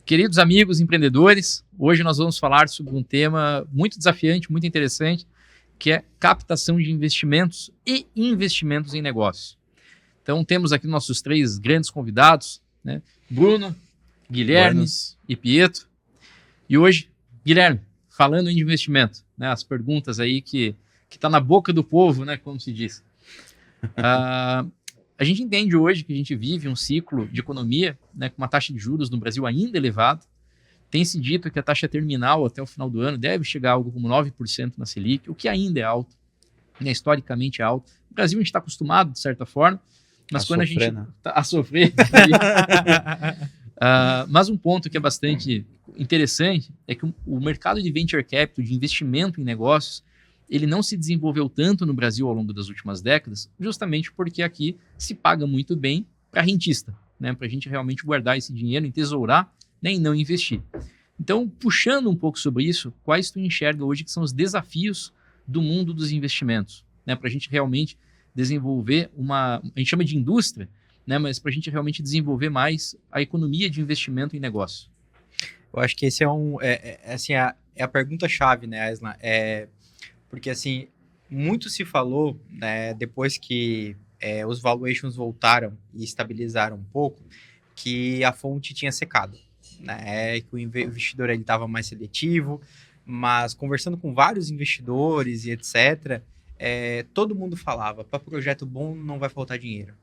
Queridos amigos empreendedores, hoje nós vamos falar sobre um tema muito desafiante, muito interessante, que é captação de investimentos e investimentos em negócios. Então temos aqui nossos três grandes convidados, né? Bruno, Guilherme e Pietro. E hoje, Guilherme, falando em investimento, né? As perguntas aí que tá na boca do povo, né? Como se diz. A gente entende hoje que a gente vive um ciclo de economia, né, com uma taxa de juros no Brasil ainda elevada. Tem-se dito que a taxa terminal até o final do ano deve chegar a algo como 9% na Selic, o que ainda é alto, né, historicamente é alto. No Brasil a gente está acostumado, de certa forma, mas quando a gente tá a sofrer... mas um ponto que é bastante interessante é que o mercado de venture capital, de investimento em negócios, ele não se desenvolveu tanto no Brasil ao longo das últimas décadas, justamente porque aqui se paga muito bem para rentista, né? Para a gente realmente guardar esse dinheiro, entesourar, né? E não investir. Então, puxando um pouco sobre isso, quais tu enxerga hoje que são os desafios do mundo dos investimentos, né? Para a gente realmente desenvolver a gente chama de indústria, né? Mas para a gente realmente desenvolver mais a economia de investimento em negócio. Eu acho que esse é a pergunta-chave, né, Aislan? Porque, assim, muito se falou, né, depois que os valuations voltaram e estabilizaram um pouco, que a fonte tinha secado, né, que o investidor estava mais seletivo, mas conversando com vários investidores e etc., todo mundo falava, para projeto bom não vai faltar dinheiro,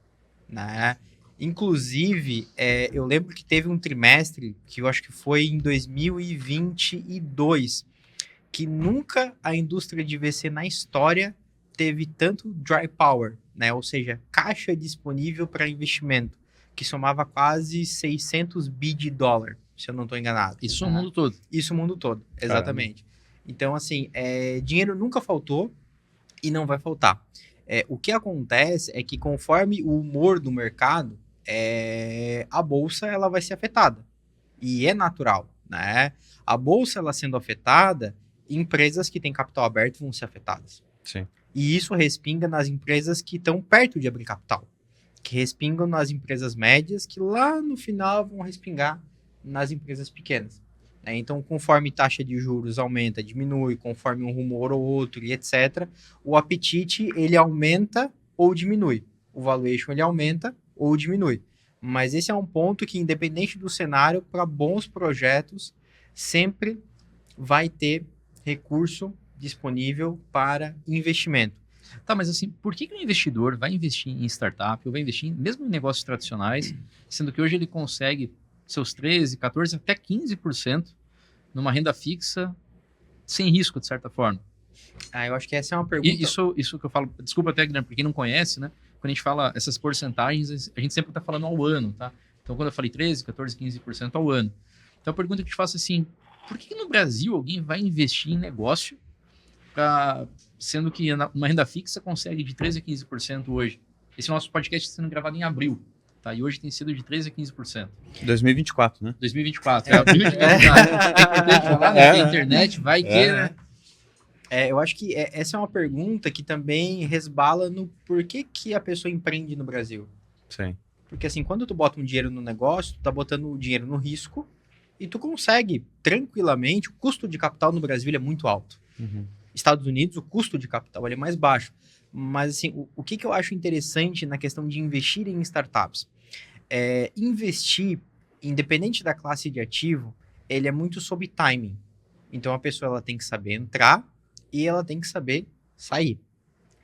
né? Inclusive, eu lembro que teve um trimestre, que eu acho que foi em 2022, que nunca a indústria de VC na história teve tanto dry power, né? Ou seja, caixa disponível para investimento, que somava quase 600 bi de dólar, se eu não estou enganado. Isso no mundo todo. Isso no mundo todo, exatamente. Caramba. Então, assim, dinheiro nunca faltou e não vai faltar. O que acontece é que conforme o humor do mercado, a bolsa ela vai ser afetada. E é natural, né? A bolsa ela sendo afetada, empresas que têm capital aberto vão ser afetadas. Sim. E isso respinga nas empresas que estão perto de abrir capital, que respingam nas empresas médias, que lá no final vão respingar nas empresas pequenas. Então, conforme taxa de juros aumenta, diminui, conforme um rumor ou outro e etc., o apetite ele aumenta ou diminui. O valuation ele aumenta ou diminui. Mas esse é um ponto que, independente do cenário, para bons projetos, sempre vai ter recurso disponível para investimento. Tá, mas assim, por que o investidor vai investir em startup ou vai investir mesmo em negócios tradicionais, sendo que hoje ele consegue seus 13%, 14%, até 15% numa renda fixa sem risco, de certa forma? Eu acho que essa é uma pergunta... Isso que eu falo, desculpa até, Guilherme, para quem não conhece, né? Quando a gente fala essas porcentagens, a gente sempre está falando ao ano, tá? Então, quando eu falei 13%, 14%, 15% ao ano. Então, a pergunta que eu te faço é assim, por que no Brasil alguém vai investir em negócio, sendo que uma renda fixa consegue de 13% a 15% hoje? Esse nosso podcast está sendo gravado em abril, tá? E hoje tem sido de 13% a 15%. 2024, né? 2024. É abril de 2024. É importante falar, né? Porque a internet vai que, né? Eu acho que essa é uma pergunta que também resbala no porquê que a pessoa empreende no Brasil. Sim. Porque assim, quando tu bota um dinheiro no negócio, tu tá botando o dinheiro no risco e tu consegue tranquilamente, o custo de capital no Brasil é muito alto. Uhum. Estados Unidos, o custo de capital ele é mais baixo. Mas assim, o que eu acho interessante na questão de investir em startups? Investir, independente da classe de ativo, ele é muito sobre timing. Então a pessoa ela tem que saber entrar e ela tem que saber sair,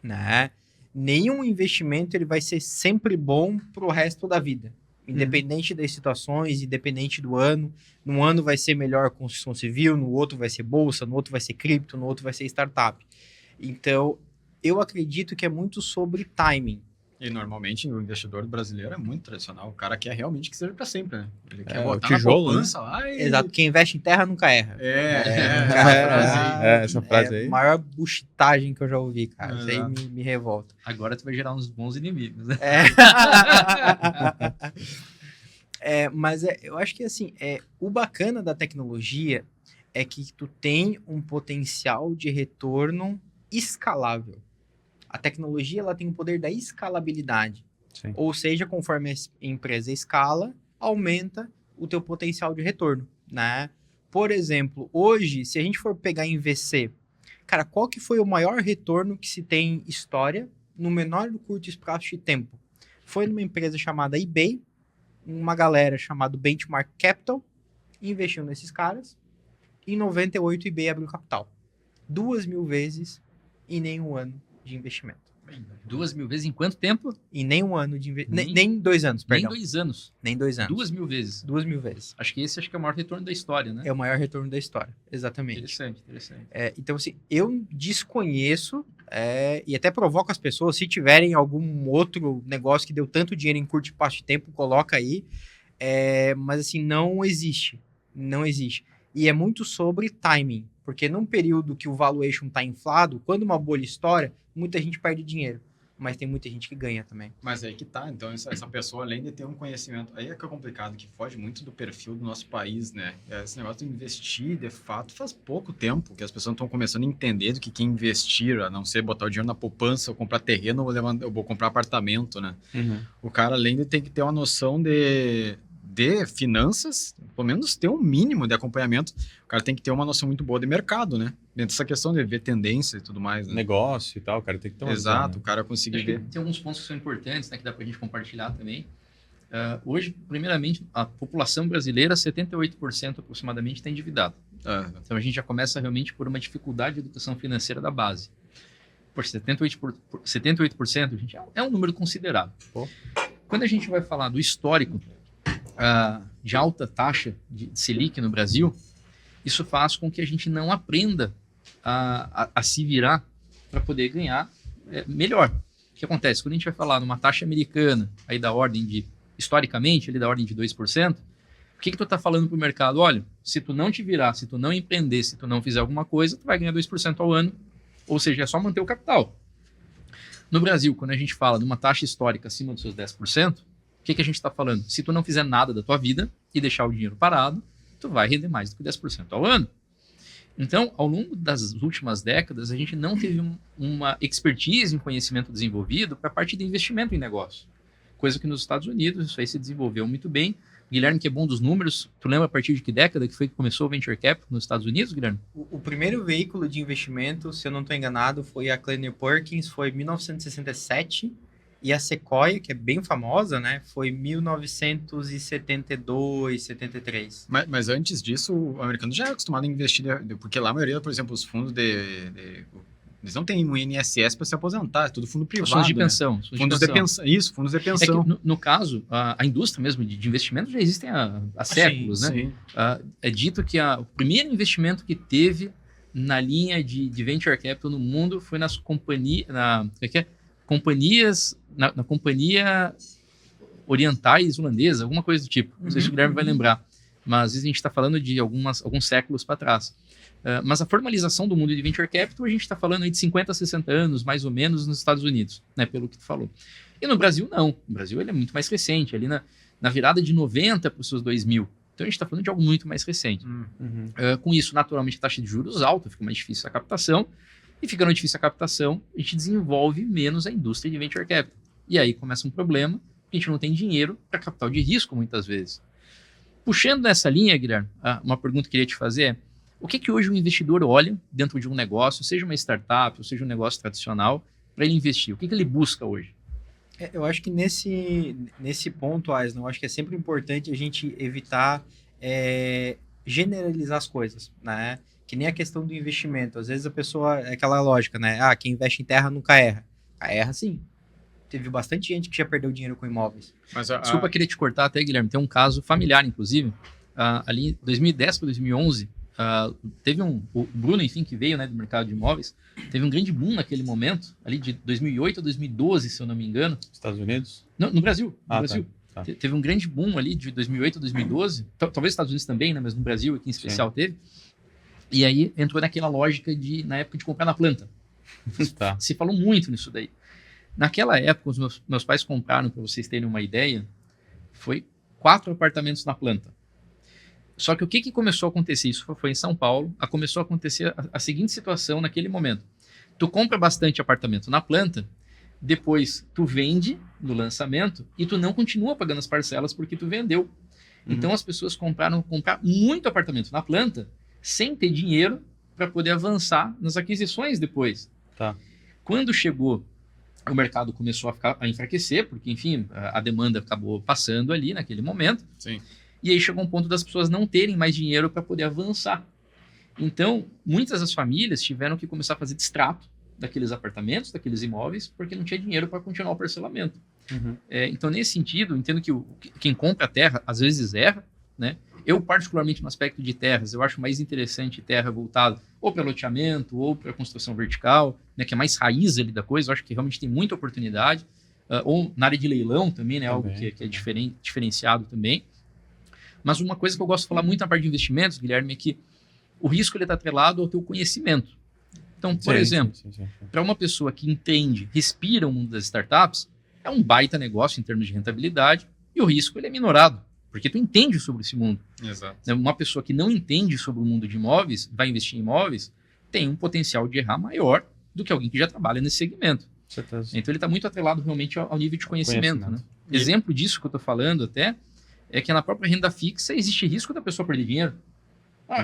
né? Nenhum investimento ele vai ser sempre bom pro resto da vida, independente das situações, independente do ano. Num ano vai ser melhor construção civil, no outro vai ser bolsa, no outro vai ser cripto, no outro vai ser startup. Então, eu acredito que é muito sobre timing. E normalmente o investidor brasileiro é muito tradicional. O cara quer realmente que seja para sempre, né? Ele quer o botar tijolo, na poupança lá e... Exato, quem investe em terra nunca erra. Essa frase aí. A maior buchitagem que eu já ouvi, cara. Isso aí me revolta. Agora tu vai gerar uns bons inimigos, né? Mas eu acho que assim, o bacana da tecnologia é que tu tem um potencial de retorno escalável. A tecnologia ela tem o poder da escalabilidade. Sim. Ou seja, conforme a empresa escala, aumenta o teu potencial de retorno, né? Por exemplo, hoje, se a gente for pegar em VC, cara, qual que foi o maior retorno que se tem história no menor e curto espaço de tempo? Foi numa empresa chamada eBay, uma galera chamada Benchmark Capital investiu nesses caras. Em 98, o eBay abriu capital. 2.000 vezes em nenhum ano de investimento. 2.000 vezes em quanto tempo? Em nenhum ano de investimento. Nem 2 anos, perdão. Nem 2 anos. Nem 2 anos. 2.000 vezes. 2.000 vezes. Acho que esse é o maior retorno da história, né? É o maior retorno da história, exatamente. Interessante. Então, assim, eu desconheço e até provoco as pessoas, se tiverem algum outro negócio que deu tanto dinheiro em curto espaço de tempo, coloca aí. Mas, assim, não existe. Não existe. E é muito sobre timing, porque num período que o valuation está inflado, quando uma bolha estoura, muita gente perde dinheiro, mas tem muita gente que ganha também. Mas aí que tá, então essa pessoa, além de ter um conhecimento, aí é que é complicado, que foge muito do perfil do nosso país, né? Esse negócio de investir, de fato, faz pouco tempo que as pessoas estão começando a entender do que investir, a não ser botar o dinheiro na poupança, ou comprar terreno, ou vou comprar apartamento, né? O cara, além de ter que ter uma noção de finanças, pelo menos ter um mínimo de acompanhamento, o cara tem que ter uma noção muito boa de mercado, né? Dentro dessa questão de ver tendência e tudo mais, né? Negócio e tal, o cara tem que ter uma Exato, visão, né? o cara conseguir Acho que ver. tem alguns pontos que são importantes, né, que dá para a gente compartilhar também. Hoje, primeiramente, a população brasileira, 78% aproximadamente, está endividada. Então, a gente já começa realmente por uma dificuldade de educação financeira da base. Por 78%, gente, é um número considerável. Pô. Quando a gente vai falar do histórico de alta taxa de Selic no Brasil, isso faz com que a gente não aprenda a se virar para poder ganhar melhor. O que acontece? Quando a gente vai falar numa taxa americana, aí da ordem de, historicamente, ali da ordem de 2%, o que tu está falando para o mercado? Olha, se tu não te virar, se tu não empreender, se tu não fizer alguma coisa, tu vai ganhar 2% ao ano, ou seja, é só manter o capital. No Brasil, quando a gente fala de uma taxa histórica acima dos seus 10%, o que a gente está falando? Se tu não fizer nada da tua vida e deixar o dinheiro parado, tu vai render mais do que 10% ao ano. Então, ao longo das últimas décadas, a gente não teve uma expertise em conhecimento desenvolvido para a parte de investimento em negócio. Coisa que nos Estados Unidos, isso aí se desenvolveu muito bem. Guilherme, que é bom dos números, tu lembra a partir de que década que foi que começou o Venture Capital nos Estados Unidos, Guilherme? O primeiro veículo de investimento, se eu não estou enganado, foi a Kleiner Perkins, foi em 1967. E a Sequoia, que é bem famosa, né, foi 1972, 73. Mas antes disso, o americano já é acostumado a investir, porque lá a maioria, por exemplo, os fundos eles não têm um INSS para se aposentar, é tudo fundo privado. Fundos de pensão. Né? Fundos de pensão. Isso, fundos de pensão. É que, no caso, a indústria mesmo de investimento já existem há séculos, né? Sim. É dito que o primeiro investimento que teve na linha de venture capital no mundo foi nas companhias, na companhia orientais holandesa, alguma coisa do tipo. Não sei se o Guilherme vai lembrar, mas a gente está falando de alguns séculos para trás. Mas a formalização do mundo de venture capital, a gente está falando aí de 50 a 60 anos, mais ou menos, nos Estados Unidos, né, pelo que tu falou. E no Brasil, não. No Brasil, ele é muito mais recente, ali na virada de 90 para os seus 2000. Então, a gente está falando de algo muito mais recente. Com isso, naturalmente, a taxa de juros alta, fica mais difícil a captação, e ficando difícil a captação, a gente desenvolve menos a indústria de venture capital. E aí começa um problema, a gente não tem dinheiro para capital de risco, muitas vezes. Puxando nessa linha, Guilherme, uma pergunta que eu queria te fazer é, o que hoje o investidor olha dentro de um negócio, seja uma startup, ou seja um negócio tradicional, para ele investir? O que ele busca hoje? Eu acho que nesse ponto, Aislan, eu acho que é sempre importante a gente evitar generalizar as coisas, né? Que nem a questão do investimento. Às vezes a pessoa, é aquela lógica, né? Quem investe em terra nunca erra. Erra sim. Teve bastante gente que já perdeu dinheiro com imóveis. Mas Desculpa querer te cortar até, Guilherme. Tem um caso familiar, inclusive. Ali em 2010 para 2011, teve o Bruno, enfim, que veio, né, do mercado de imóveis. Teve um grande boom naquele momento, ali de 2008 a 2012, se eu não me engano. Estados Unidos? Não, no Brasil. No Brasil. Tá. Teve um grande boom ali de 2008 a 2012. Talvez nos Estados Unidos também, né, mas no Brasil aqui em especial teve. E aí entrou naquela lógica na época de comprar na planta. Tá. Se falou muito nisso daí. Naquela época, os meus pais compraram, para vocês terem uma ideia, foi 4 apartamentos na planta. Só que o que começou a acontecer? Isso foi em São Paulo. Começou a acontecer a seguinte situação naquele momento. Tu compra bastante apartamento na planta, depois tu vende no lançamento e tu não continua pagando as parcelas porque tu vendeu. Então as pessoas compraram muito apartamento na planta sem ter dinheiro para poder avançar nas aquisições depois. Tá. Quando chegou, o mercado começou a enfraquecer, porque, enfim, a demanda acabou passando ali naquele momento. Sim. E aí chegou um ponto das pessoas não terem mais dinheiro para poder avançar. Então, muitas das famílias tiveram que começar a fazer distrato daqueles apartamentos, daqueles imóveis, porque não tinha dinheiro para continuar o parcelamento. Então, nesse sentido, entendo que quem compra a terra, às vezes erra, né? Eu, particularmente, no aspecto de terras, eu acho mais interessante terra voltada ou para loteamento, ou para construção vertical, né, que é mais raiz ali da coisa. Eu acho que realmente tem muita oportunidade. Ou na área de leilão também, né? Algo que é diferenciado também. Mas uma coisa que eu gosto de falar muito na parte de investimentos, Guilherme, é que o risco está atrelado ao teu conhecimento. Então, por exemplo, para uma pessoa que entende, respira o mundo das startups, é um baita negócio em termos de rentabilidade e o risco ele é minorado, porque tu entende sobre esse mundo. Exato. Uma pessoa que não entende sobre o mundo de imóveis, vai investir em imóveis, tem um potencial de errar maior do que alguém que já trabalha nesse segmento. Certeza. Então ele está muito atrelado realmente ao nível de conhecimento. Né? Exemplo disso que eu estou falando até é que na própria renda fixa existe risco da pessoa perder dinheiro.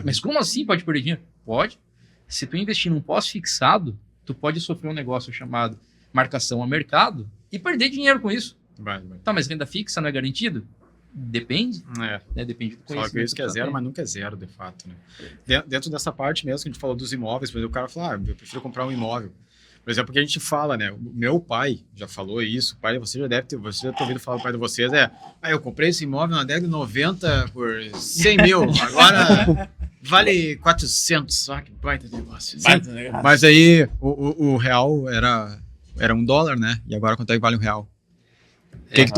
Mas como assim pode perder dinheiro? Pode. Se tu investir num pós-fixado, tu pode sofrer um negócio chamado marcação a mercado e perder dinheiro com isso. Vai. Tá, mas renda fixa não é garantido? Depende. É. Depende do Só conhecimento. que isso que é zero, mas nunca é zero, de fato, né? Dentro dessa parte mesmo que a gente falou dos imóveis, por exemplo, o cara fala, eu prefiro comprar um imóvel. Por exemplo, porque a gente fala, né? O meu pai já falou isso, o pai, você já ter ouvido falar do pai de vocês, eu comprei esse imóvel na década de 90 por 100 mil, agora vale 400, que baita negócio. Mas aí o real era $1, né? E agora quanto é que vale $1?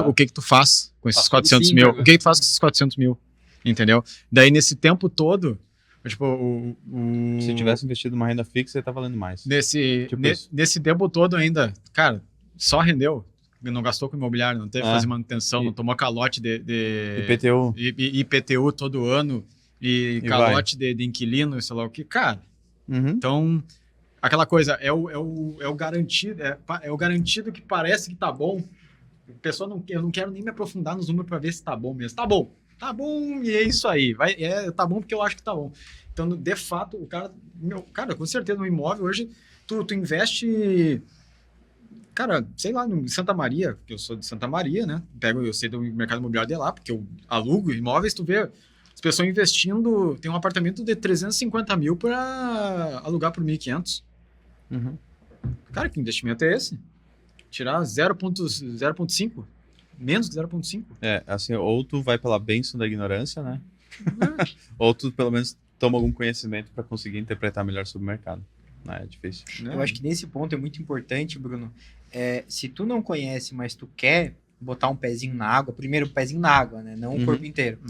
O que tu faz com esses 400 mil? O que tu faz com esses 400 mil? Entendeu? Daí, nesse tempo todo, tipo, Se tivesse investido numa renda fixa, ia estar valendo mais. Nesse tempo todo ainda, cara, só rendeu. Não gastou com imobiliário, não teve que fazer manutenção, não tomou calote de IPTU. IPTU todo ano, e calote de inquilino, sei lá o que. Cara, então, aquela coisa, é o garantido, é o garantido que parece que tá bom. A pessoa eu não quero nem me aprofundar nos números para ver se tá bom mesmo. Tá bom e é isso aí. Tá bom porque eu acho que tá bom. Então, de fato, o cara, com certeza, no imóvel hoje, tu investe, cara, sei lá, em Santa Maria, porque eu sou de Santa Maria, né? Eu sei do mercado imobiliário de lá, porque eu alugo imóveis, tu vê as pessoas investindo, tem um apartamento de 350 mil para alugar por 1.500. Cara, que investimento é esse? Tirar 0,5? Menos que 0,5? Assim, ou tu vai pela bênção da ignorância, né? Ou tu, pelo menos, toma algum conhecimento para conseguir interpretar melhor sobre o mercado. É difícil. Eu acho que nesse ponto é muito importante, Bruno. Se tu não conhece, mas tu quer botar um pezinho na água, primeiro o pezinho na água, né? Não o corpo inteiro.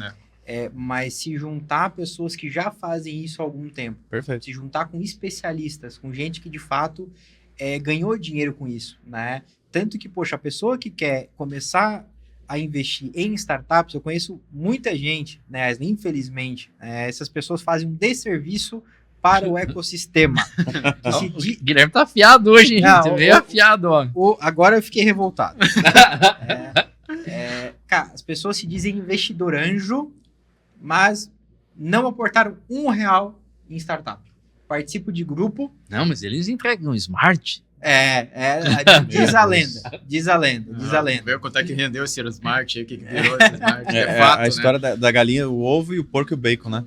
Mas se juntar a pessoas que já fazem isso há algum tempo. Perfeito. Se juntar com especialistas, com gente que de fato ganhou dinheiro com isso, né? Tanto que, poxa, a pessoa que quer começar a investir em startups, eu conheço muita gente, né? Infelizmente, essas pessoas fazem um desserviço para o ecossistema. O Guilherme tá afiado hoje, hein? Você veio afiado, ó. Agora eu fiquei revoltado. Cara, as pessoas se dizem investidor anjo, mas não aportaram R$1 em startup. Participo de grupo. Não, mas eles entregam smart. Diz a lenda. Vamos ver quanto é que rendeu esse Smart aí, o que virou esse Smart. Fato, a história né? da galinha, o ovo e o porco e o bacon, né?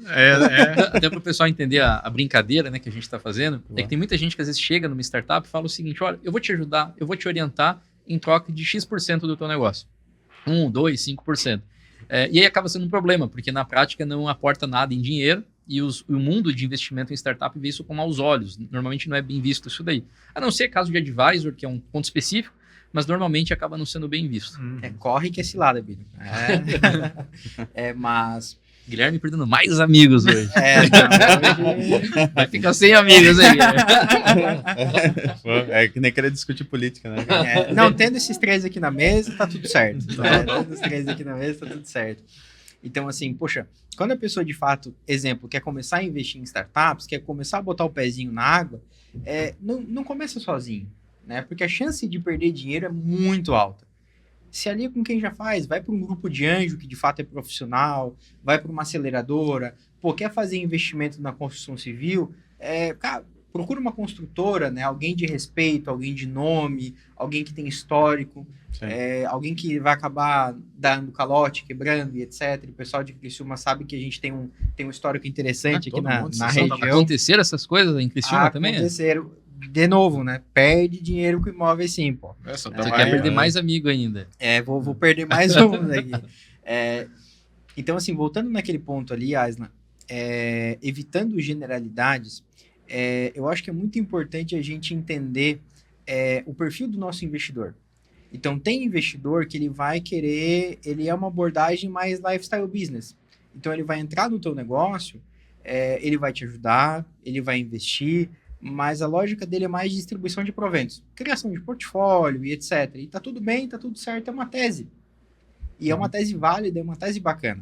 Até para o pessoal entender a brincadeira, né, que a gente está fazendo, é que tem muita gente que às vezes chega numa startup e fala o seguinte, olha, eu vou te ajudar, eu vou te orientar em troca de X% do teu negócio. 1, 2, 5%. E aí acaba sendo um problema, porque na prática não aporta nada em dinheiro, e o mundo de investimento em startup vê isso com maus olhos. Normalmente não é bem visto isso daí. A não ser caso de advisor, que é um ponto específico, mas normalmente acaba não sendo bem visto. Corre que é cilada, Billy. Mas... Guilherme perdendo mais amigos hoje. Vai ficar sem amigos aí. É que nem querer discutir política, né? Não, tendo esses três aqui na mesa, tá tudo certo. Tendo esses três aqui na mesa, tá tudo certo. Então, assim, poxa, quando a pessoa de fato, exemplo, quer começar a investir em startups, quer começar a botar o pezinho na água, não começa sozinho, né? Porque a chance de perder dinheiro é muito alta. se alia com quem já faz, vai para um grupo de anjo que de fato é profissional, vai para uma aceleradora, pô, quer fazer investimento na construção civil, cara, procura uma construtora, né? Alguém de respeito, alguém de nome, alguém que tem histórico, alguém que vai acabar dando calote, quebrando e etc. O pessoal de Criciúma sabe que a gente tem um histórico interessante aqui na região. Aconteceram essas coisas em Criciúma também? Aconteceram. De novo, né? Perde dinheiro com imóveis sim, pô. Você quer perder mais amigo ainda. Vou perder mais um aqui. Então, assim, voltando naquele ponto ali, Aslan, evitando generalidades, eu acho que é muito importante a gente entender o perfil do nosso investidor. Então, tem investidor que ele vai querer, ele é uma abordagem mais lifestyle business. Então, ele vai entrar no teu negócio, ele vai te ajudar, ele vai investir, mas a lógica dele é mais de distribuição de proventos, criação de portfólio e etc. E tá tudo bem, tá tudo certo, é uma tese. E é uma tese válida, é uma tese bacana.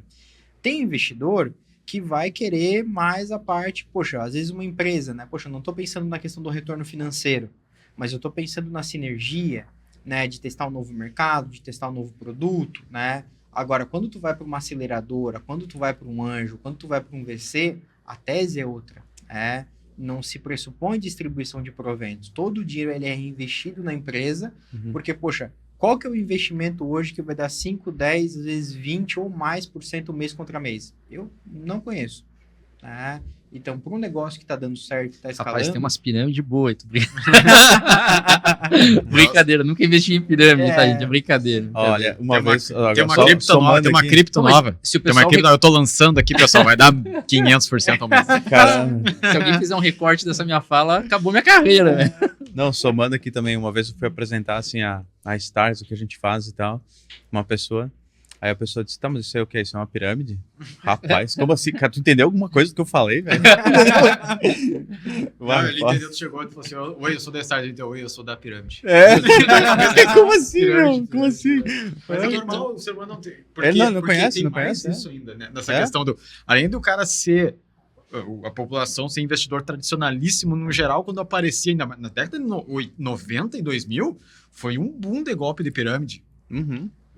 Tem investidor que vai querer mais a parte, poxa, às vezes uma empresa, né? Poxa, eu não estou pensando na questão do retorno financeiro, mas eu estou pensando na sinergia, né? De testar um novo mercado, de testar um novo produto, né? Agora, quando tu vai para uma aceleradora, quando tu vai para um anjo, quando tu vai para um VC, a tese é outra, não se pressupõe distribuição de proventos. Todo o dinheiro ele é reinvestido na empresa, porque, poxa, qual que é o investimento hoje que vai dar 5, 10, às vezes 20 ou mais % mês contra mês? Eu não conheço. Então, para um negócio que está dando certo, está escalando... Rapaz, tem umas pirâmides boas. Brincadeira, nunca investi em pirâmide, tá, gente? É brincadeira. Olha, tem uma cripto nova. Tem uma cripto nova. Eu tô lançando aqui, pessoal, vai dar 500% ao mês. Caramba. Se alguém fizer um recorte dessa minha fala, acabou minha carreira, né? Não, somando aqui também, uma vez eu fui apresentar assim a Stars, o que a gente faz e tal, uma pessoa, aí a pessoa disse, tá, mas isso aí é o quê? Isso é uma pirâmide? Rapaz, como assim? Cara, tu entendeu alguma coisa do que eu falei, velho? Ele entendeu, tu chegou e falou assim, oi, eu sou da Stars, então, oi, eu sou da pirâmide. Como assim, meu? Como assim? Mas é normal, o ser humano não tem... Ele não conhece, não conhece isso ainda, né? Nessa questão do... Além do cara ser... A população ser investidor tradicionalíssimo no geral, quando aparecia ainda na década de 90 e 2000, foi um boom de golpe de pirâmide.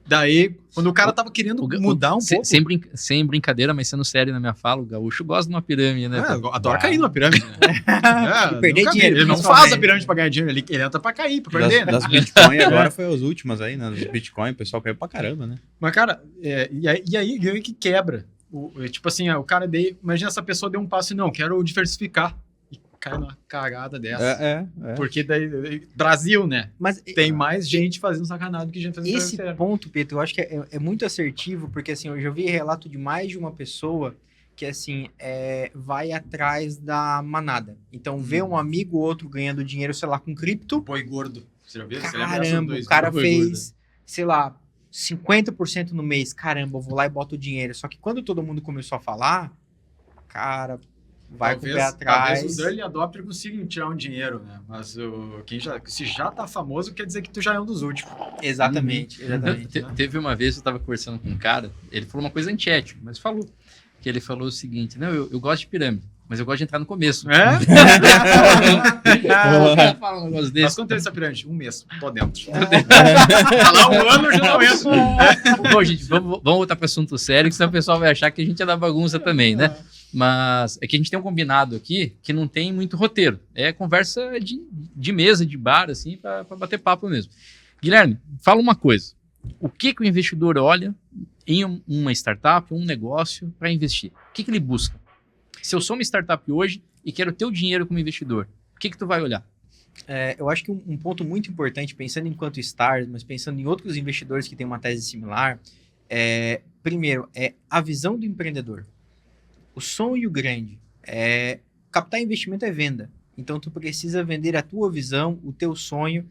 Daí, quando o cara tava querendo mudar um pouco... Sem brincadeira, mas sendo sério na minha fala, o gaúcho gosta de uma pirâmide, né? Adora cair numa pirâmide. E perder dinheiro. Ele não faz a pirâmide pra ganhar dinheiro, ele entra pra cair, pra perder. Das Bitcoin agora foi as últimas aí, né? Dos Bitcoin, o pessoal caiu pra caramba, né? Mas, cara, e aí que quebra. Tipo assim, o cara imagina essa pessoa deu um passo e não, quero diversificar. E cai numa cagada dessa. Porque daí, Brasil, né? Mas tem mais gente fazendo sacanagem do que gente fazendo esse ponto, Pedro, eu acho que é muito assertivo, porque assim, eu já vi relato de mais de uma pessoa que assim, vai atrás da manada. Então, vê um amigo ou outro ganhando dinheiro, sei lá, com cripto. Boi gordo. Você já viu? Caramba, o cara fez, sei lá, 50% no mês, caramba, eu vou lá e boto o dinheiro. Só que quando todo mundo começou a falar, cara, vai com o pé atrás. Talvez os early adopters consigam tirar um dinheiro, né? Mas se já tá famoso, quer dizer que tu já é um dos últimos. Exatamente. Teve uma vez, eu tava conversando com um cara, ele falou uma coisa antiética, mas falou. Que ele falou o seguinte, não, eu gosto de pirâmide, mas eu gosto de entrar no começo. Fala um negócio desse. Mas quanto é essa pirâmide? Um mês, tô dentro. Tá lá um ano, eu já não entro. Bom, gente, vamos voltar para assunto sério, que senão o pessoal vai achar que a gente é da bagunça também, né? Mas é que a gente tem um combinado aqui que não tem muito roteiro. É conversa de mesa, de bar, assim, para bater papo mesmo. Guilherme, fala uma coisa. O que o investidor olha em uma startup, um negócio, para investir? O que ele busca? Se eu sou uma startup hoje e quero ter o dinheiro como investidor, o que tu vai olhar? Eu acho que um ponto muito importante, pensando enquanto Stars, mas pensando em outros investidores que têm uma tese similar, primeiro, a visão do empreendedor. O sonho grande. Captar investimento é venda. Então, tu precisa vender a tua visão, o teu sonho,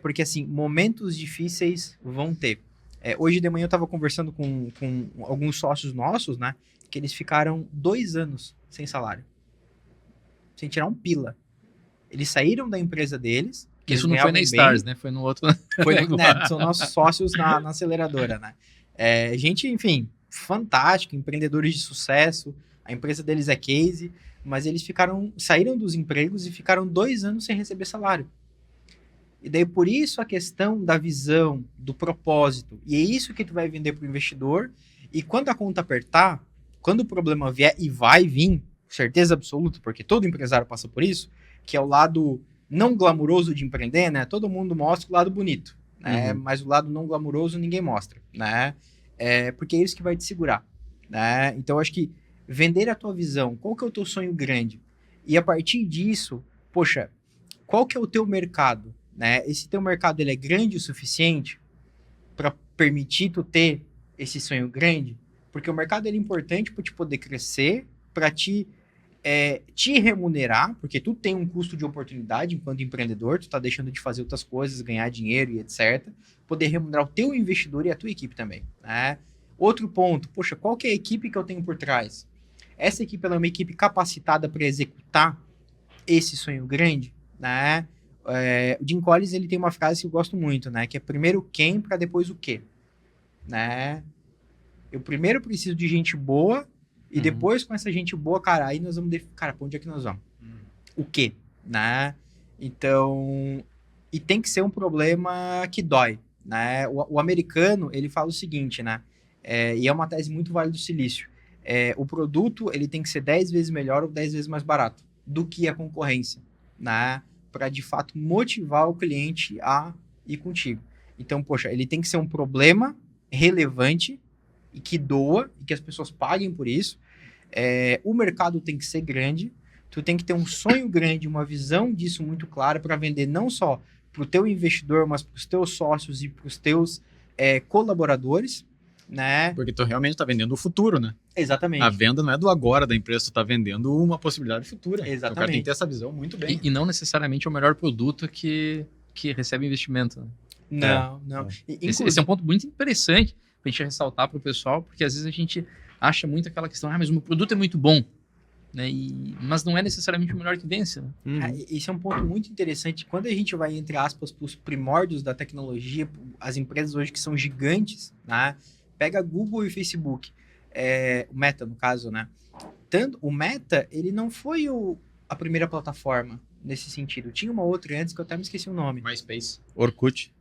porque, assim, momentos difíceis vão ter. Hoje de manhã eu estava conversando com alguns sócios nossos, né? Que eles ficaram 2 anos sem salário. Sem tirar um pila. Eles saíram da empresa deles. Isso não foi na Stars, né? Foi no outro... São nossos sócios na aceleradora, né? Gente, enfim, fantástica, empreendedores de sucesso. A empresa deles é case, mas eles saíram dos empregos e ficaram 2 anos sem receber salário. E daí, por isso, a questão da visão, do propósito. E é isso que tu vai vender para o investidor. E quando a conta apertar, quando o problema vier, e vai vir, certeza absoluta, porque todo empresário passa por isso, que é o lado não glamuroso de empreender, né? Todo mundo mostra o lado bonito, né? Mas o lado não glamuroso ninguém mostra, né? Porque é isso que vai te segurar, né? Então, acho que vender a tua visão, qual que é o teu sonho grande? E a partir disso, poxa, qual que é o teu mercado? Né? Esse teu mercado ele é grande o suficiente para permitir tu ter esse sonho grande? Porque o mercado ele é importante para te poder crescer, para te remunerar, porque tu tem um custo de oportunidade enquanto empreendedor, tu tá deixando de fazer outras coisas, ganhar dinheiro e etc. Poder remunerar o teu investidor e a tua equipe também. Né? Outro ponto, poxa, qual que é a equipe que eu tenho por trás? Essa equipe ela é uma equipe capacitada para executar esse sonho grande, né? O Jim Collins ele tem uma frase que eu gosto muito, né? Que é primeiro quem para depois o quê, né? Eu primeiro preciso de gente boa e depois com essa gente boa, cara, aí nós vamos cara, pra onde é que nós vamos? O quê, né? Então, e tem que ser um problema que dói, né? O americano ele fala o seguinte, né? E é uma tese muito válida do silício. O produto ele tem que ser 10 vezes melhor ou 10 vezes mais barato do que a concorrência, né? Para de fato motivar o cliente a ir contigo. Então, poxa, ele tem que ser um problema relevante e que doa e que as pessoas paguem por isso. O mercado tem que ser grande, tu tem que ter um sonho grande, uma visão disso muito clara para vender não só para o teu investidor, mas para os teus sócios e para os teus colaboradores, né? Porque tu realmente tá vendendo o futuro, né? Exatamente. A venda não é do agora da empresa, tu tá vendendo uma possibilidade futura. Exatamente. Então, o cara tem que ter essa visão muito bem. E não necessariamente é o melhor produto que recebe investimento. Né? Não. Esse é um ponto muito interessante pra gente ressaltar pro pessoal, porque às vezes a gente acha muito aquela questão, mas o meu produto é muito bom, né? Mas não é necessariamente o melhor que vence. Né? Esse é um ponto muito interessante. Quando a gente vai, entre aspas, para os primórdios da tecnologia, as empresas hoje que são gigantes, né? Pega Google e Facebook, o Meta, no caso, né? Tanto, o Meta, ele não foi a primeira plataforma nesse sentido. Tinha uma outra antes que eu até me esqueci o nome. MySpace. Orkut.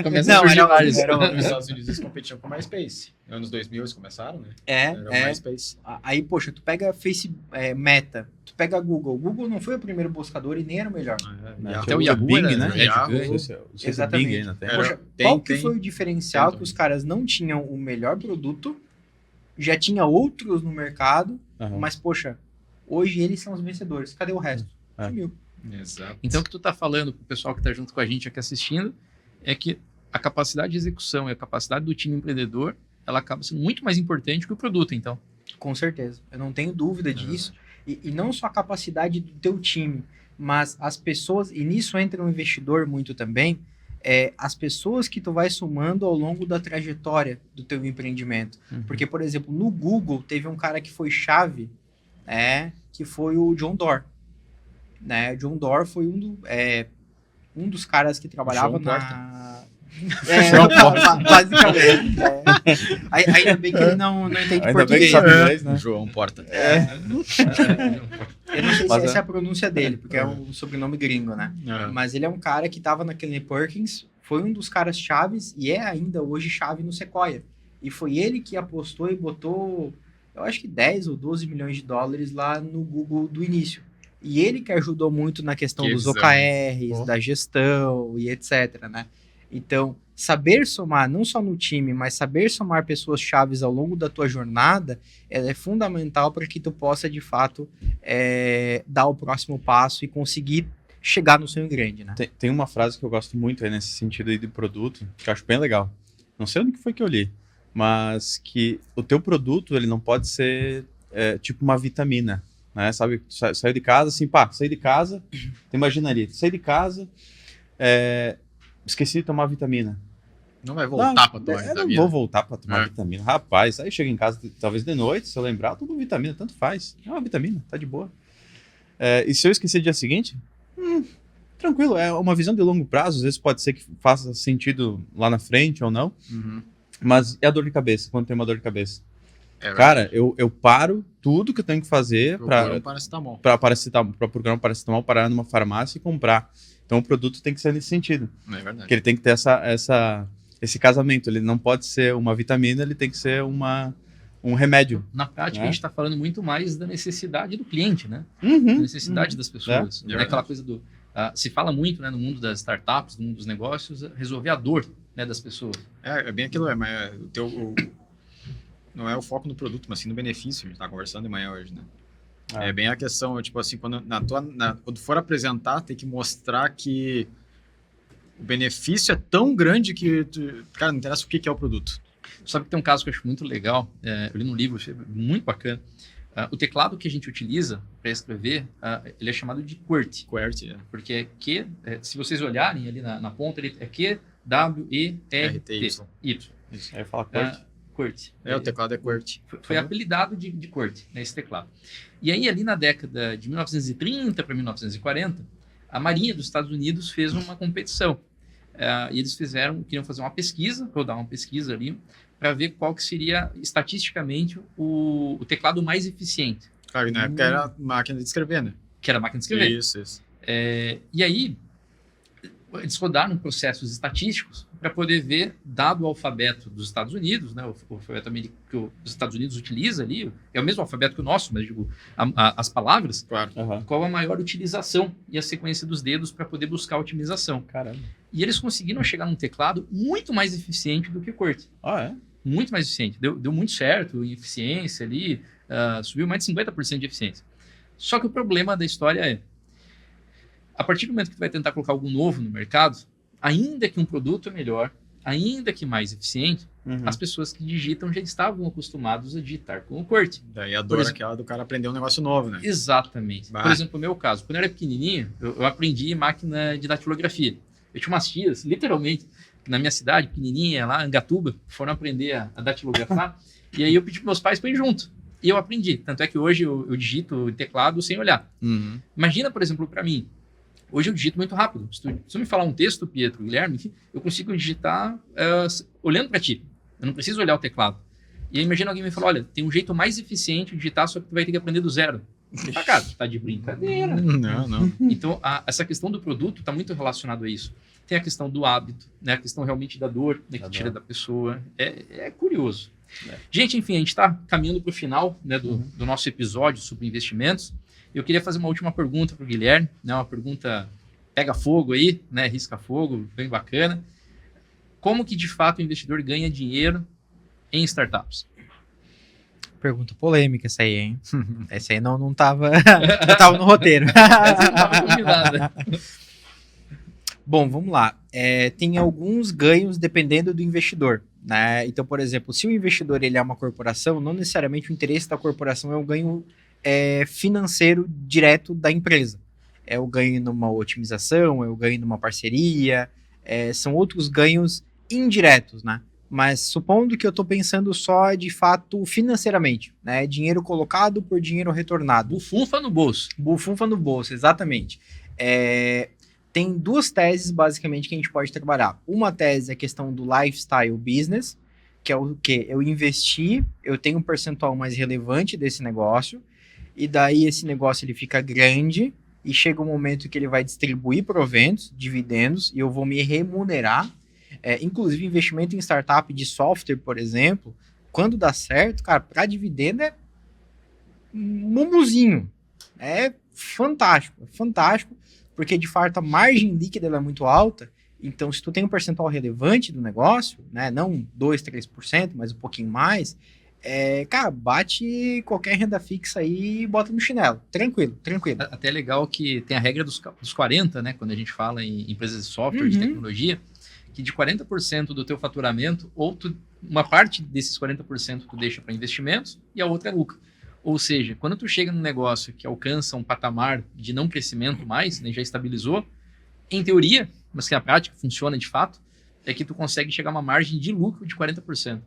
Começa a surgir vários. Nos Estados Unidos eles competiam com o MySpace. Nos anos 2000 eles começaram, né? Era o MySpace. Aí, poxa, tu pega Meta, tu pega Google. Google não foi o primeiro buscador e nem era o melhor. Até o Yahoo, Bing, né? Exatamente. Ainda tem. Poxa, qual que foi o diferencial que os caras não tinham o melhor produto, já tinha outros no mercado, mas, poxa, hoje eles são os vencedores. Cadê o resto? Sumiu. Exato. Então, o que tu tá falando pro pessoal que tá junto com a gente aqui assistindo é que a capacidade de execução e a capacidade do time empreendedor, ela acaba sendo muito mais importante que o produto, então. Com certeza. Eu não tenho dúvida disso. E não só a capacidade do teu time, mas as pessoas, e nisso entra um investidor muito também, as pessoas que tu vai somando ao longo da trajetória do teu empreendimento. Porque, por exemplo, no Google teve um cara que foi chave, que foi o John Doerr. Né? John Doerr foi um dos caras que trabalhava basicamente. Ainda bem que ele não entende Ainda português. bem que sabe inglês, né? João Porta. Eu não sei se essa é a pronúncia dele, porque é um sobrenome gringo, né? Mas ele é um cara que estava na Kelly Perkins, foi um dos caras chaves e é ainda hoje chave no Sequoia. E foi ele que apostou e botou, eu acho que 10 ou 12 milhões de dólares lá no Google do início. E ele que ajudou muito na questão dos OKRs, da gestão e etc, né? Então, saber somar, não só no time, mas saber somar pessoas chaves ao longo da tua jornada, ela é fundamental para que tu possa, de fato, dar o próximo passo e conseguir chegar no sonho grande, né? Tem uma frase que eu gosto muito aí nesse sentido aí de produto, que eu acho bem legal. Não sei onde que foi que eu li, mas que o teu produto, ele não pode ser tipo uma vitamina. Né? Sabe, saiu de casa, assim, saí de casa, imagina ali, saí de casa, esqueci de tomar vitamina. Não vai voltar pra tua vitamina. Não vida. vou voltar pra tomar vitamina. Rapaz, aí chega em casa, talvez de noite, se eu lembrar, tudo vitamina, tanto faz. É uma vitamina, tá de boa. E se eu esquecer no dia seguinte, tranquilo, é uma visão de longo prazo, às vezes pode ser que faça sentido lá na frente ou não, mas é a dor de cabeça, quando tem uma dor de cabeça. Cara, eu paro tudo que eu tenho que fazer Procura um paracetamol. para procurar um paracetamol, parar numa farmácia e comprar. Então o produto tem que ser nesse sentido. Não é verdade. Porque ele tem que ter esse casamento. Ele não pode ser uma vitamina, ele tem que ser um remédio. Na prática, Né? a gente está falando muito mais da necessidade do cliente, né? Uhum. Da necessidade das pessoas. É É aquela coisa do... se fala muito, né, no mundo das startups, no mundo dos negócios, resolver a dor, né, das pessoas. É bem aquilo, mas não é o foco no produto, mas sim no benefício. A gente tá conversando de manhã hoje, né? É bem a questão, tipo assim, quando for apresentar, tem que mostrar que o benefício é tão grande que, cara, não interessa o que é o produto. Sabe que tem um caso que eu acho muito legal, eu li num livro, achei muito bacana. O teclado que a gente utiliza para escrever, ele é chamado de QWERTY, QWERTY, porque é Q, se vocês olharem ali na ponta, ele é QWERTY. Isso. Aí fala QWERTY. QWERTY. O teclado é QWERTY. Foi apelidado de QWERTY, né, esse teclado. E aí, ali na década de 1930 para 1940, a Marinha dos Estados Unidos fez uma competição. E eles queriam fazer uma pesquisa, rodar uma pesquisa ali, para ver qual que seria, estatisticamente, o teclado mais eficiente. Claro, na época era máquina de escrever, né? Que era a máquina de escrever. Isso. E aí, eles rodaram processos estatísticos para poder ver, dado o alfabeto dos Estados Unidos, né, o alfabeto que os Estados Unidos utiliza ali, é o mesmo alfabeto que o nosso, mas digo, as palavras, Claro. qual a maior utilização e a sequência dos dedos para poder buscar a otimização. Caramba. E eles conseguiram chegar num teclado muito mais eficiente do que o QWERTY. É? Muito mais eficiente. Deu muito certo em eficiência ali, subiu mais de 50% de eficiência. Só que o problema da história é, a partir do momento que tu vai tentar colocar algo novo no mercado, ainda que um produto é melhor, ainda que mais eficiente, as pessoas que digitam já estavam acostumadas a digitar com o QWERTY. Daí a dor aquela do cara aprender um negócio novo, né? Exatamente. Bah. Por exemplo, no meu caso, quando eu era pequenininho, eu aprendi máquina de datilografia. Eu tinha umas tias, literalmente, na minha cidade, pequenininha, lá em Angatuba, foram aprender a datilografar, e aí eu pedi para meus pais para ir junto. E eu aprendi. Tanto é que hoje eu digito o teclado sem olhar. Imagina, por exemplo, para mim, hoje eu digito muito rápido. Se tu me falar um texto, Pietro, Guilherme, eu consigo digitar olhando para ti. Eu não preciso olhar o teclado. E aí imagina alguém me falar, olha, tem um jeito mais eficiente de digitar, só que tu vai ter que aprender do zero. Cara, tu tá de brincadeira. Não. Então, essa questão do produto está muito relacionado a isso. Tem a questão do hábito, né? A questão realmente da dor, né? Que tira da pessoa. É curioso. Gente, enfim, a gente está caminhando para o final, né, do nosso episódio sobre investimentos. Eu queria fazer uma última pergunta para o Guilherme, né? Uma pergunta pega fogo aí, né? Risca fogo, bem bacana. Como que, de fato, o investidor ganha dinheiro em startups? Pergunta polêmica essa aí, hein? Essa aí não tava no roteiro. Essa não estava combinada. Bom, vamos lá. Tem alguns ganhos dependendo do investidor, né? Então, por exemplo, se o investidor ele é uma corporação, não necessariamente o interesse da corporação é o ganho financeiro direto da empresa. É o ganho numa otimização, é o ganho numa parceria, são outros ganhos indiretos, né? Mas supondo que eu estou pensando só de fato financeiramente, né? Dinheiro colocado por dinheiro retornado. Bufunfa no bolso. Bufunfa no bolso, exatamente. Tem duas teses, basicamente, que a gente pode trabalhar. Uma tese é a questão do lifestyle business, que é o quê? Eu investi, eu tenho um percentual mais relevante desse negócio, e daí esse negócio ele fica grande, e chega um momento que ele vai distribuir proventos, dividendos, e eu vou me remunerar. Inclusive, investimento em startup de software, por exemplo, quando dá certo, cara, para dividendo é mumuzinho. É fantástico, porque de fato a margem líquida ela é muito alta, então se tu tem um percentual relevante do negócio, né, não 2, 3%, mas um pouquinho mais, cara, bate qualquer renda fixa aí e bota no chinelo, tranquilo. Até é legal que tem a regra dos 40, né, quando a gente fala em empresas de software, de tecnologia, que de 40% do teu faturamento, uma parte desses 40% tu deixa para investimentos e a outra é lucro. Ou seja, quando tu chega num negócio que alcança um patamar de não crescimento mais, né, já estabilizou, em teoria, mas que na prática funciona de fato, é que tu consegue chegar a uma margem de lucro de 40%.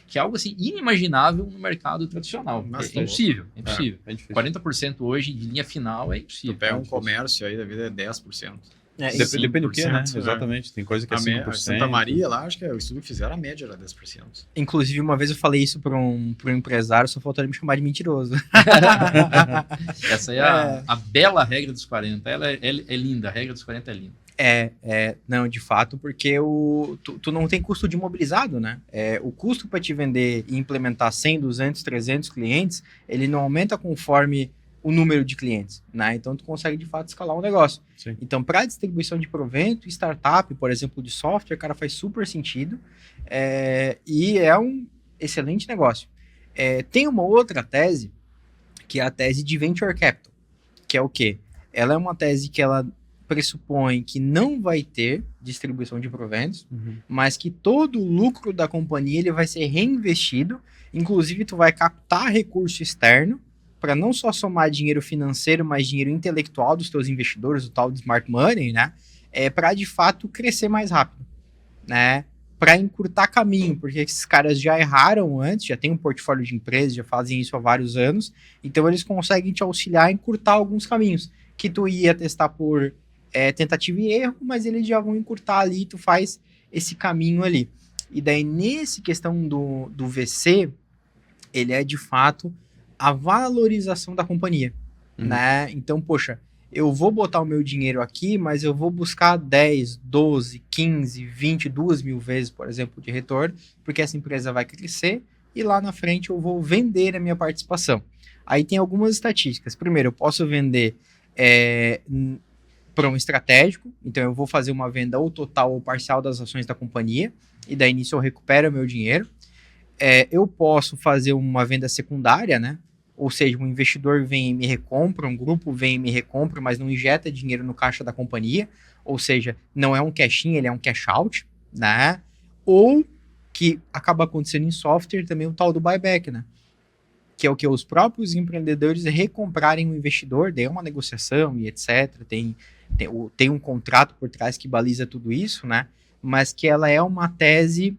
Que é algo assim inimaginável no mercado tradicional. Nossa, É impossível. É difícil. 40% hoje de linha final é Tu impossível. pega um comércio aí da vida é 10%. Depende do que, né? 5%, Exatamente. Tem coisa que é A 5%. Santa Maria, lá, acho que o estudo que fizeram, a média era 10%. Inclusive, uma vez eu falei isso para um empresário, só faltou ele me chamar de mentiroso. Essa é a bela regra dos 40. Ela é linda, a regra dos 40 é linda. Não, de fato, porque tu não tem custo de imobilizado, né? O custo para te vender e implementar 100, 200, 300 clientes, ele não aumenta conforme o número de clientes, né? Então, tu consegue, de fato, escalar um negócio. Sim. Então, para distribuição de provento, startup, por exemplo, de software, cara, faz super sentido e é um excelente negócio. Tem uma outra tese, que é a tese de Venture Capital, que é o quê? Ela é uma tese que ela pressupõe que não vai ter distribuição de proventos, mas que todo o lucro da companhia ele vai ser reinvestido, inclusive tu vai captar recurso externo para não só somar dinheiro financeiro, mas dinheiro intelectual dos teus investidores, o tal de smart money, né? Para de fato crescer mais rápido, né? Para encurtar caminho, porque esses caras já erraram antes, já tem um portfólio de empresas, já fazem isso há vários anos, então eles conseguem te auxiliar a encurtar alguns caminhos que tu ia testar por tentativa e erro, mas eles já vão encurtar ali, tu faz esse caminho ali. E daí, nesse questão do VC, ele é de fato a valorização da companhia, né? Então, poxa, eu vou botar o meu dinheiro aqui, mas eu vou buscar 10, 12, 15, 22 mil vezes, por exemplo, de retorno, porque essa empresa vai crescer e lá na frente eu vou vender a minha participação. Aí tem algumas estatísticas. Primeiro, eu posso vender para um estratégico, então eu vou fazer uma venda ou total ou parcial das ações da companhia, e daí nisso eu recupero o meu dinheiro. Eu posso fazer uma venda secundária, né? Ou seja, um investidor vem e me recompra, um grupo vem e me recompra, mas não injeta dinheiro no caixa da companhia, ou seja, não é um cash-in, ele é um cash-out, né? Ou, que acaba acontecendo em software também, o tal do buyback, né? Que é o que os próprios empreendedores recomprarem o investidor, daí é uma negociação e etc. Tem um contrato por trás que baliza tudo isso, né? Mas que ela é uma tese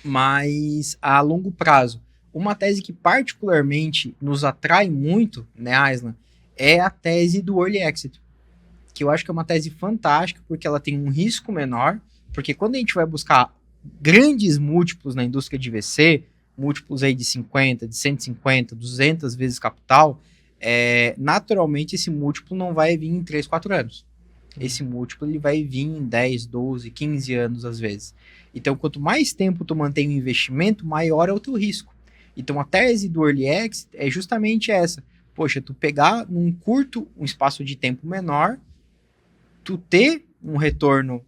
mais a longo prazo. Uma tese que particularmente nos atrai muito, né, Aislan, é a tese do Early Exit, que eu acho que é uma tese fantástica, porque ela tem um risco menor, porque quando a gente vai buscar grandes múltiplos na indústria de VC, múltiplos aí de 50, de 150, 200 vezes capital, naturalmente esse múltiplo não vai vir em 3, 4 anos. Esse múltiplo ele vai vir em 10, 12, 15 anos às vezes. Então, quanto mais tempo tu mantém o investimento, maior é o teu risco. Então, a tese do Early Exit é justamente essa. Poxa, tu pegar num um espaço de tempo menor, tu ter um retorno,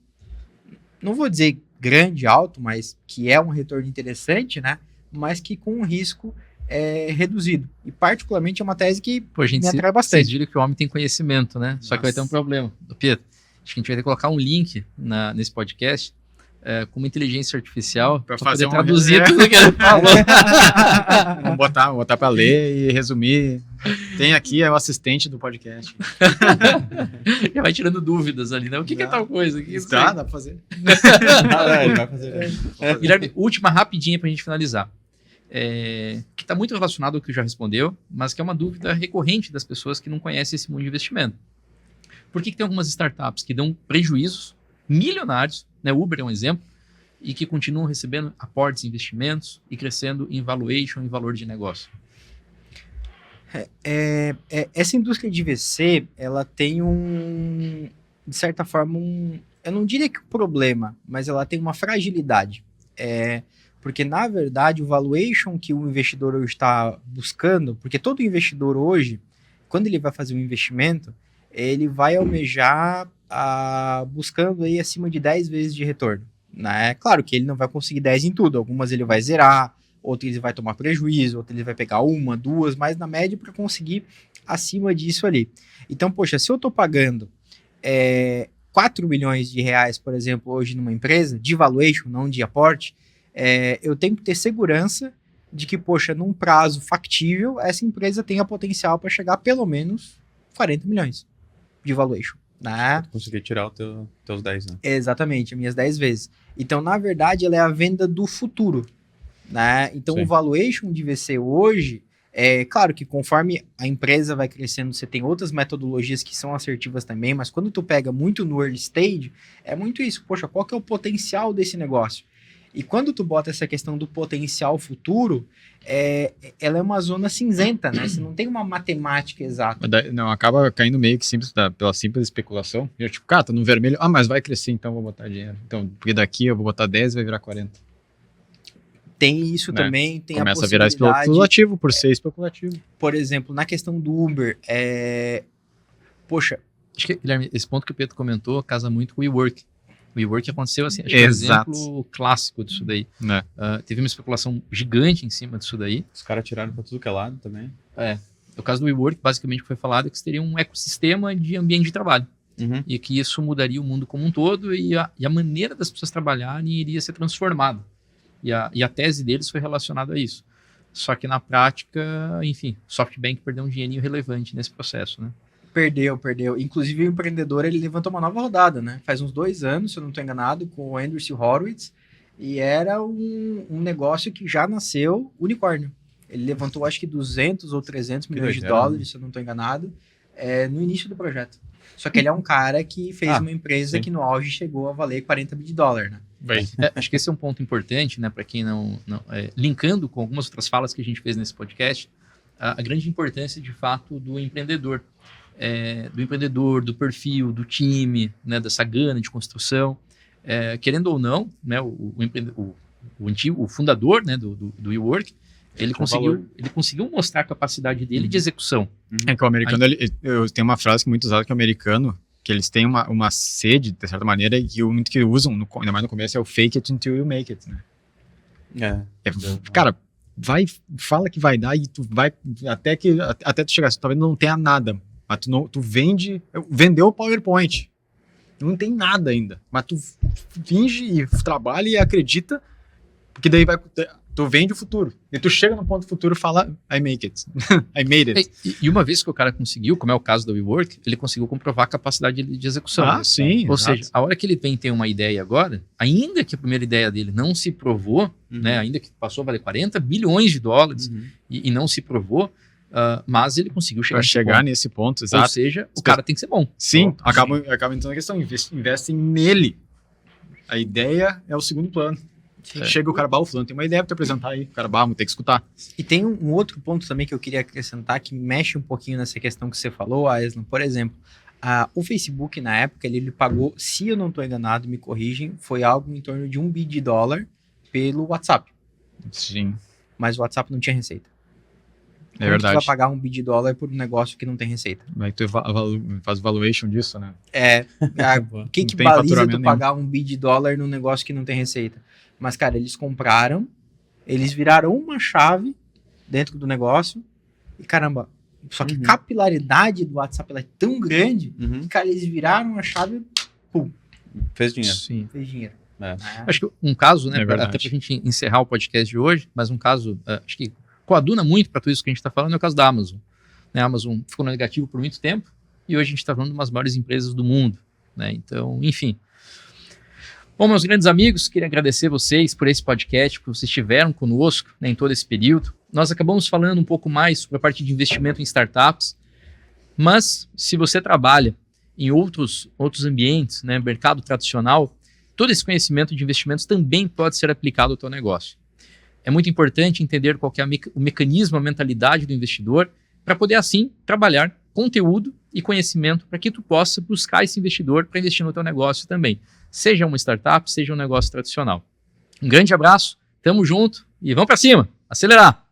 não vou dizer grande, alto, mas que é um retorno interessante, né? Mas que com um risco reduzido. E particularmente é uma tese que me atrai bastante. Vocês viram que o homem tem conhecimento, né? Só que vai ter um problema. Pietro, acho que a gente vai ter que colocar um link nesse podcast com uma inteligência artificial para fazer poder traduzir tudo que ele falou. Vamos botar para ler e resumir. Tem aqui o assistente do podcast. Já vai tirando dúvidas ali, né? O que é tal coisa? Dá pra fazer. Ele vai fazer. Guilherme, última rapidinha pra gente finalizar. Que está muito relacionado ao que já respondeu, mas que é uma dúvida recorrente das pessoas que não conhecem esse mundo de investimento. Por que tem algumas startups que dão prejuízos milionários, né? Uber é um exemplo, e que continuam recebendo aportes, investimentos e crescendo em valuation e valor de negócio? Essa indústria de VC, ela tem de certa forma, eu não diria que um problema, mas ela tem uma fragilidade. Porque, na verdade, o valuation que o investidor hoje está buscando, porque todo investidor hoje, quando ele vai fazer um investimento, ele vai almejar buscando aí acima de 10 vezes de retorno, né? Claro que ele não vai conseguir 10 em tudo, algumas ele vai zerar, outras ele vai tomar prejuízo, outras ele vai pegar 1, 2, mas na média para conseguir acima disso ali. Então, poxa, se eu estou pagando 4 milhões de reais, por exemplo, hoje numa empresa, de valuation, não de aporte, eu tenho que ter segurança de que, poxa, num prazo factível, essa empresa tenha potencial para chegar a pelo menos 40 milhões de valuation, né? Conseguir tirar os teus 10, né? Exatamente, as minhas 10 vezes. Então, na verdade, ela é a venda do futuro, né? Então, Sim. o valuation de VC hoje, É claro que conforme a empresa vai crescendo, você tem outras metodologias que são assertivas também, mas quando tu pega muito no early stage, é muito isso. Poxa, qual que é o potencial desse negócio? E quando tu bota essa questão do potencial futuro, ela é uma zona cinzenta, né? Você não tem uma matemática exata. Mas não, acaba caindo meio que pela simples especulação. Eu, tipo, cara, tá no vermelho, mas vai crescer, então eu vou botar dinheiro. Então, porque daqui eu vou botar 10 e vai virar 40. Tem isso também, tem Começa a a virar possibilidade... especulativo por ser especulativo. Por exemplo, na questão do Uber, poxa, Acho que, Guilherme, esse ponto que o Pedro comentou casa muito com o WeWork. O WeWork aconteceu assim, acho que é um Exato. exemplo clássico disso daí. Né? Teve uma especulação gigante em cima disso daí. Os caras tiraram pra tudo que é lado também. No caso do WeWork, basicamente o que foi falado é que você teria um ecossistema de ambiente de trabalho. Uhum. E que isso mudaria o mundo como um todo e a maneira das pessoas trabalharem iria ser transformada. E a tese deles foi relacionada a isso. Só que na prática, enfim, SoftBank perdeu um dinheirinho relevante nesse processo, né? perdeu. Inclusive o empreendedor, ele levantou uma nova rodada, né? Faz uns 2 anos, se eu não estou enganado, com o Andreessen Horowitz, e era um negócio que já nasceu unicórnio. Ele levantou, acho que 200 ou 300 milhões de dólares, se eu não estou enganado, no início do projeto. Só que ele é um cara que fez uma empresa que no auge chegou a valer 40 bilhões de dólares, né? Acho que esse é um ponto importante, né, para quem não linkando com algumas outras falas que a gente fez nesse podcast, a grande importância, de fato, do empreendedor, do perfil, do time, né, dessa gana de construção. Querendo ou não, né, o fundador, né, do WeWork, ele conseguiu mostrar a capacidade dele de execução. É que o americano, eu tenho uma frase que é muito usada, que é o americano, que eles têm uma sede, de certa maneira, e que muito que usam, ainda mais no começo, é o fake it until you make it, né? Cara, fala que vai dar e tu vai, até tu chegar, talvez não tenha nada, mas tu vendeu o PowerPoint, não tem nada ainda, mas tu finge e trabalha e acredita, porque daí tu vende o futuro. E tu chega no ponto do futuro e fala, I make it. I made it. E uma vez que o cara conseguiu, como é o caso do WeWork, ele conseguiu comprovar a capacidade de execução. Ah, sim. Ou seja, a hora que ele vem ter uma ideia agora, ainda que a primeira ideia dele não se provou, né, ainda que passou a valer 40 bilhões de dólares e não se provou, mas ele conseguiu chegar nesse ponto, exato. Ou seja, o cara tem que ser bom. Sim, acaba entrando na questão, investem nele. A ideia é o segundo plano. Chega o cara, o fulano tem uma ideia pra te apresentar aí, o cara, vamos ter que escutar. E tem um outro ponto também que eu queria acrescentar, que mexe um pouquinho nessa questão que você falou, Aislan. Por exemplo, o Facebook, na época, ele pagou, se eu não estou enganado, me corrigem, foi algo em torno de $1 bilhão pelo WhatsApp. Sim. Mas o WhatsApp não tinha receita. É verdade. Tu vai pagar $1 bilhão por um negócio que não tem receita? Vai tu faz valuation disso, né? O que baliza tu pagar $1 bilhão num negócio que não tem receita? Mas, cara, eles compraram, eles viraram uma chave dentro do negócio e, caramba, só que a capilaridade do WhatsApp ela é tão grande que, cara, eles viraram a chave, pum. Fez dinheiro. Sim. Fez dinheiro. Acho que um caso, né, até pra gente encerrar o podcast de hoje, mas um caso, acho que coaduna muito para tudo isso que a gente está falando, é o caso da Amazon. A Amazon ficou no negativo por muito tempo e hoje a gente está falando de umas maiores empresas do mundo, né? Então, enfim. Bom, meus grandes amigos, queria agradecer vocês por esse podcast, que vocês estiveram conosco, né, em todo esse período. Nós acabamos falando um pouco mais sobre a parte de investimento em startups, mas se você trabalha em outros ambientes, né, mercado tradicional, todo esse conhecimento de investimentos também pode ser aplicado ao teu negócio. É muito importante entender qual que é o mecanismo, a mentalidade do investidor, para poder, assim, trabalhar conteúdo e conhecimento para que tu possa buscar esse investidor para investir no teu negócio também. Seja uma startup, seja um negócio tradicional. Um grande abraço, tamo junto e vamos para cima, acelerar!